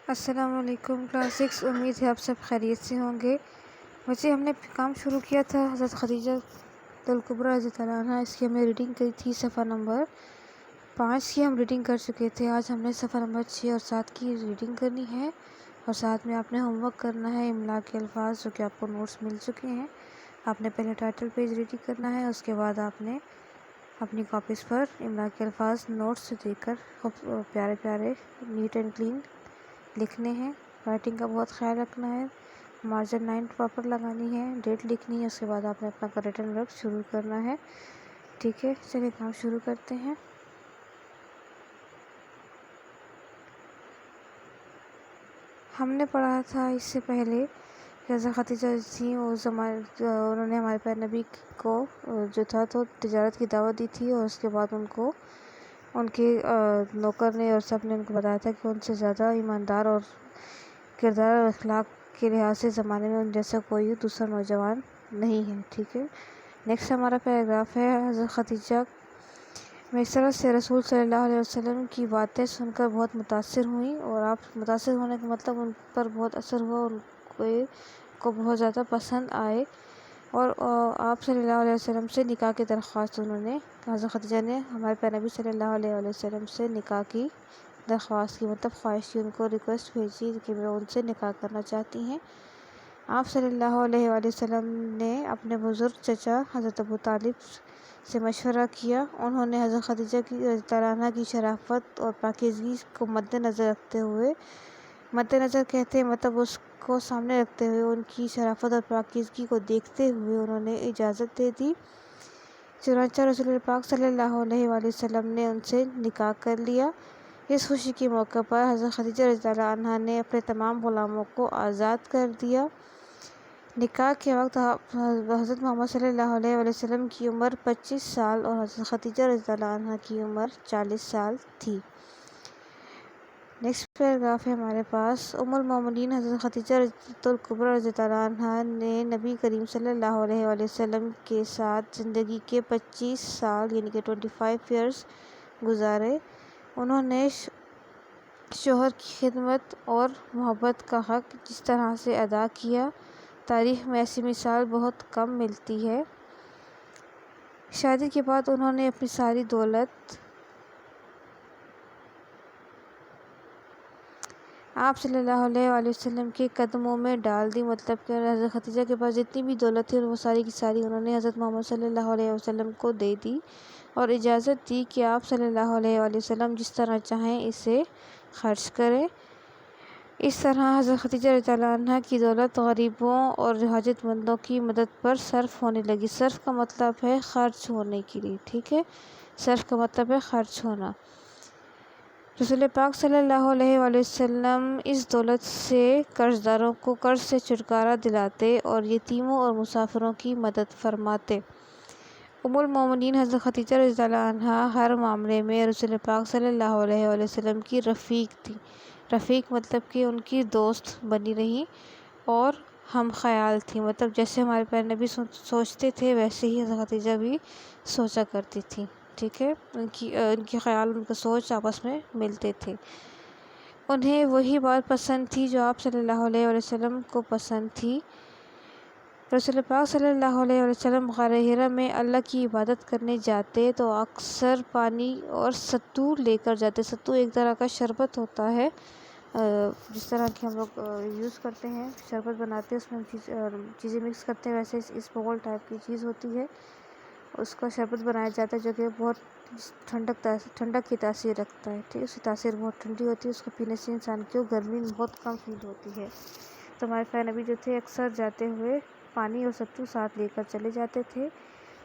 السلام علیکم کلاس 6، امید ہے آپ سب خیریت سے ہوں گے۔ بچے ہم نے کام شروع کیا تھا حضرت خدیجہ الکبریٰ رضی اللہ عنہا، اس کی ہم نے ریڈنگ کی تھی صفحہ نمبر 5 کی ہم ریڈنگ کر چکے تھے۔ آج ہم نے صفحہ نمبر 6 اور 7 کی ریڈنگ کرنی ہے، اور ساتھ میں آپ نے ہوم ورک کرنا ہے املا کے الفاظ جو کہ آپ کو نوٹس مل چکے ہیں۔ آپ نے پہلے ٹائٹل پیج ریڈنگ کرنا ہے، اس کے بعد آپ نے اپنی کاپیز پر املا کے الفاظ نوٹس دے کر پیارے پیارے نیٹ اینڈ کلین لکھنے ہیں۔ رائٹنگ کا بہت خیال رکھنا ہے، مارجن 9 پراپر لگانی ہے، ڈیٹ لکھنی ہے، اس کے بعد آپ نے اپنا ریٹن ورک شروع کرنا ہے۔ ٹھیک ہے، چلیے کام شروع کرتے ہیں۔ ہم نے پڑھا تھا اس سے پہلے کہ حضرت خدیجہ تھیں، انہوں نے ہمارے پیارے نبی کو جو تھا تو تجارت کی دعوت دی تھی، اور اس کے بعد ان کو ان کے نوکر نے اور سب نے ان کو بتایا تھا کہ ان سے زیادہ ایماندار اور کردار اور اخلاق کے لحاظ سے زمانے میں ان جیسا کوئی دوسرا نوجوان نہیں ہے۔ ٹھیک ہے، نیکسٹ ہمارا پیراگراف ہے، حضرت خدیجہ میسرت سے رسول صلی اللہ علیہ وسلم کی باتیں سن کر بہت متاثر ہوئیں، اور آپ متاثر ہونے کا مطلب ان پر بہت اثر ہوا، ان کو بہت زیادہ پسند آئے، اور آپ صلی اللہ علیہ وسلم سے نکاح کی درخواست حضرت خدیجہ نے ہمارے پیارے نبی صلی اللہ علیہ وسلم سے نکاح کی درخواست کی، مطلب خواہش کی، ان کو ریکویسٹ بھیجی کہ وہ ان سے نکاح کرنا چاہتی ہیں۔ آپ صلی اللہ علیہ وسلم نے اپنے بزرگ چچا حضرت ابو طالب سے مشورہ کیا۔ انہوں نے حضرت خدیجہ کی رضی اللہ عنہا کی شرافت اور پاکیزگی کو مد نظر کہتے ہیں، مطلب اس کو سامنے رکھتے ہوئے، ان کی شرافت اور پاکیزگی کو دیکھتے ہوئے انہوں نے اجازت دے دی۔ چنانچہ رسول پاک صلی اللہ علیہ وسلم نے ان سے نکاح کر لیا۔ اس خوشی کے موقع پر حضرت خدیجہ رضی اللہ عنہا نے اپنے تمام غلاموں کو آزاد کر دیا۔ نکاح کے وقت حضرت محمد صلی اللہ علیہ وسلم کی عمر 25 سال اور حضرت خدیجہ رضی اللہ عنہا کی عمر 40 سال تھی۔ نیکسٹ پیراگراف ہے ہمارے پاس، ام المومنین حضرت خدیجہ الکبریٰ رضی اللہ عنہا نے نبی کریم صلی اللہ علیہ وسلم کے ساتھ زندگی کے 25 سال یعنی کہ 25 ایئرز گزارے۔ انہوں نے شوہر کی خدمت اور محبت کا حق جس طرح سے ادا کیا، تاریخ میں ایسی مثال بہت کم ملتی ہے۔ شادی کے بعد انہوں نے اپنی ساری دولت آپ صلی اللہ علیہ وسلم کے قدموں میں ڈال دی، مطلب کہ حضرت خدیجہ کے پاس جتنی بھی دولت تھی وہ ساری کی ساری انہوں نے حضرت محمد صلی اللہ علیہ وسلم کو دے دی، اور اجازت دی کہ آپ صلی اللہ علیہ وسلم جس طرح چاہیں اسے خرچ کریں۔ اس طرح حضرت خدیجہ رضی اللہ عنہا کی دولت غریبوں اور حاجت مندوں کی مدد پر صرف ہونے لگی۔ صرف کا مطلب ہے خرچ ہونے کے لیے، ٹھیک ہے، صرف کا مطلب ہے خرچ ہونا۔ رسول پاک صلی اللہ علیہ وسلم اس دولت سے قرض داروں کو قرض سے چھٹکارا دلاتے اور یتیموں اور مسافروں کی مدد فرماتے۔ ام المومنین حضرت خدیجہ رضی اللہ عنہا ہر معاملے میں رسول پاک صلی اللہ علیہ وسلم کی رفیق تھی۔ رفیق مطلب کہ ان کی دوست بنی رہی اور ہم خیال تھی، مطلب جیسے ہمارے پیارے نبی سوچتے تھے ویسے ہی حضرت خدیجہ بھی سوچا کرتی تھی۔ ٹھیک ہے، ان کی خیال، ان کا سوچ آپس میں ملتے تھے۔ انہیں وہی بات پسند تھی جو آپ صلی اللہ علیہ وسلم کو پسند تھی۔ رسول پاک صلی اللہ علیہ وسلم غار حرا میں اللہ کی عبادت کرنے جاتے تو اکثر پانی اور ستو لے کر جاتے۔ ستو ایک طرح کا شربت ہوتا ہے، جس طرح کہ ہم لوگ یوز کرتے ہیں، شربت بناتے ہیں، اس میں ہم چیزیں مکس کرتے ہیں، ویسے اس بول ٹائپ کی چیز ہوتی ہے، اس کا شربت بنایا جاتا ہے جو کہ بہت ٹھنڈک کی تاثیر رکھتا ہے۔ ٹھیک ہے، اس کی تاثیر بہت ٹھنڈی ہوتی ہے، اس کو پینے سے انسان کو گرمی بہت کم فیل ہوتی ہے۔ تو ہمارے پیارے نبی جو تھے اکثر جاتے ہوئے پانی اور ستو ساتھ لے کر چلے جاتے تھے،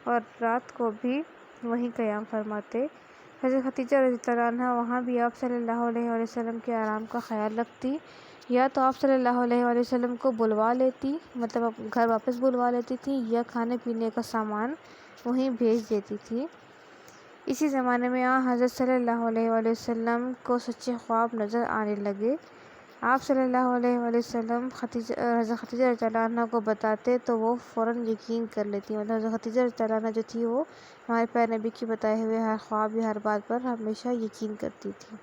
اور رات کو بھی وہیں قیام فرماتے۔ حضرت خدیجہ رضی اللہ عنہا وہاں بھی آپ صلی اللہ علیہ وسلم کے آرام کا خیال رکھتی، یا تو آپ صلی اللہ علیہ وسلم کو بلوا لیتی، مطلب گھر واپس بلوا لیتی تھی، یا کھانے پینے کا سامان وہیں بھیج دیتی تھی۔ اسی زمانے میں حضرت صلی اللہ علیہ وسلم کو سچے خواب نظر آنے لگے۔ آپ صلی اللہ علیہ وسلم حضرت خدیجہ رضی اللہ عنہا کو بتاتے تو وہ فوراً یقین کر لیتی، مطلب حضرت خدیجہ رضی اللہ عنہا جو تھی وہ ہمارے پیارے نبی کی بتائے ہوئے ہر خواب یا ہر بات پر ہمیشہ یقین کرتی تھی۔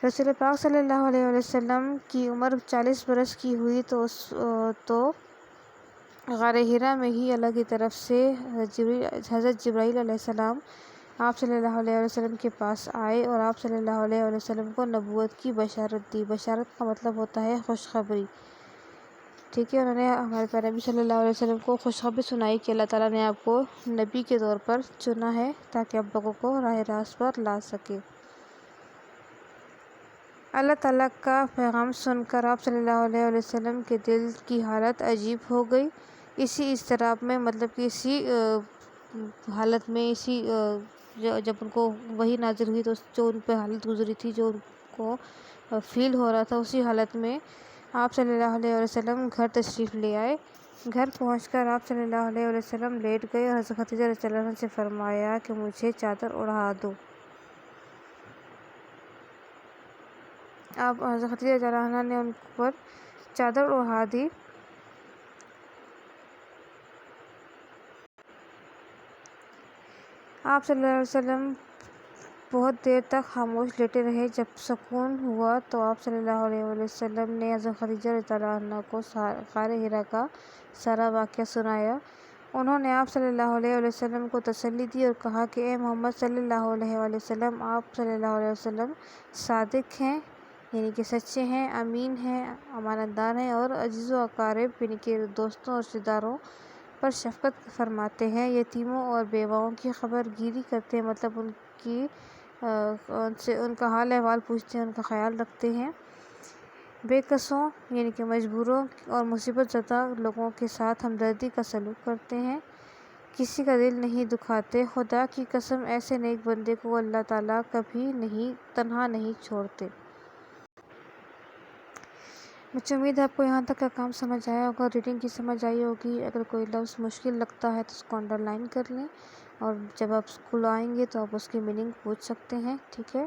رسول پاک صلی اللہ علیہ وسلم کی عمر 40 برس کی ہوئی تو غار حرا میں ہی اللہ کی طرف سے حضرت جبرائیل علیہ السلام آپ صلی اللہ علیہ وسلم کے پاس آئے اور آپ صلی اللہ علیہ وسلم کو نبوت کی بشارت دی۔ بشارت کا مطلب ہوتا ہے خوشخبری، ٹھیک ہے۔ انہوں نے ہمارے پیارے نبی صلی اللہ علیہ وسلم کو خوشخبری سنائی کہ اللہ تعالیٰ نے آپ کو نبی کے طور پر چنا ہے تاکہ آپ لوگوں کو راہ راست پر لا سکے۔ اللہ تعالیٰ کا پیغام سن کر آپ صلی اللہ علیہ وسلم کے دل کی حالت عجیب ہو گئی۔ اسی اضطراب میں، مطلب کہ اسی حالت میں، جب ان کو وحی نازل ہوئی تو جو ان پہ حالت گزری تھی، جو ان کو فیل ہو رہا تھا، اسی حالت میں آپ صلی اللہ علیہ وسلم گھر تشریف لے آئے۔ گھر پہنچ کر آپ صلی اللہ علیہ وسلم لیٹ گئے اور حضرت خدیجہ رضی اللہ عنہا سے فرمایا کہ مجھے چادر اڑا دو۔ آپ حضرت خدیجہ رضی اللہ عنہا نے ان پر چادر اڑا دی۔ آپ صلی اللہ علیہ وسلم بہت دیر تک خاموش لیٹے رہے۔ جب سکون ہوا تو آپ صلی اللہ علیہ وسلم نے حضرت خدیجہ رضی اللہ عنہا کو غار حرا کا سارا واقعہ سنایا۔ انہوں نے آپ صلی اللہ علیہ وسلم کو تسلی دی اور کہا کہ اے محمد صلی اللہ علیہ وسلم، آپ صلی اللہ علیہ وسلم صادق ہیں، یعنی کہ سچے ہیں، امین ہیں، امانت دار ہیں، اور عزیز و اقارب یعنی کہ دوستوں اور رشتہ داروں پر شفقت فرماتے ہیں، یتیموں اور بیواؤں کی خبر گیری کرتے ہیں، مطلب ان کا حال احوال پوچھتے ہیں، ان کا خیال رکھتے ہیں، بے کسوں یعنی کہ مجبوروں اور مصیبت زدہ لوگوں کے ساتھ ہمدردی کا سلوک کرتے ہیں، کسی کا دل نہیں دکھاتے۔ خدا کی قسم ایسے نیک بندے کو اللہ تعالیٰ کبھی تنہا نہیں چھوڑتے۔ مجھے امید ہے آپ کو یہاں تک کا کام سمجھ آیا ہوگا، ریڈنگ کی سمجھ آئی ہوگی۔ اگر کوئی لفظ مشکل لگتا ہے تو اس کو انڈر لائن کر لیں، اور جب آپ اسکول آئیں گے تو آپ اس کی میننگ پوچھ سکتے ہیں، ٹھیک ہے۔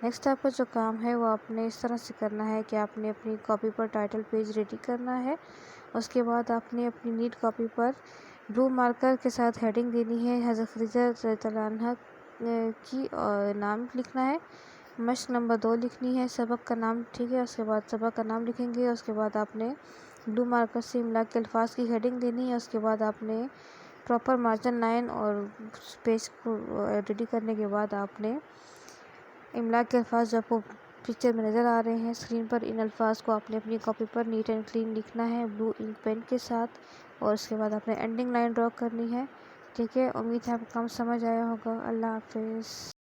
نیکسٹ آپ کا جو کام ہے وہ آپ نے اس طرح سے کرنا ہے کہ آپ نے اپنی کاپی پر ٹائٹل پیج ریڈی کرنا ہے۔ اس کے بعد آپ نے اپنی نیٹ کاپی پر بلو مارکر کے ساتھ ہیڈنگ دینی ہے، حضرت خدیجہ رضی اللہ عنہا کی نام لکھنا ہے، مشق نمبر 2 لکھنی ہے، سبق کا نام، ٹھیک ہے۔ اس کے بعد سبق کا نام لکھیں گے، اس کے بعد آپ نے بلو مارکر سے املا کے الفاظ کی ہیڈنگ دینی ہے۔ اس کے بعد آپ نے پراپر مارجن لائن اور پیج کو ریڈی کرنے کے بعد آپ نے املا کے الفاظ جو آپ کو پکچر میں نظر آ رہے ہیں اسکرین پر، ان الفاظ کو آپ نے اپنی کاپی پر نیٹ اینڈ کلین لکھنا ہے بلو انک پین کے ساتھ، اور اس کے بعد آپ نے اینڈنگ لائن ڈرا کرنی ہے، ٹھیک ہے۔ امید ہے آپ کو کام سمجھ آیا ہوگا۔ اللہ حافظ۔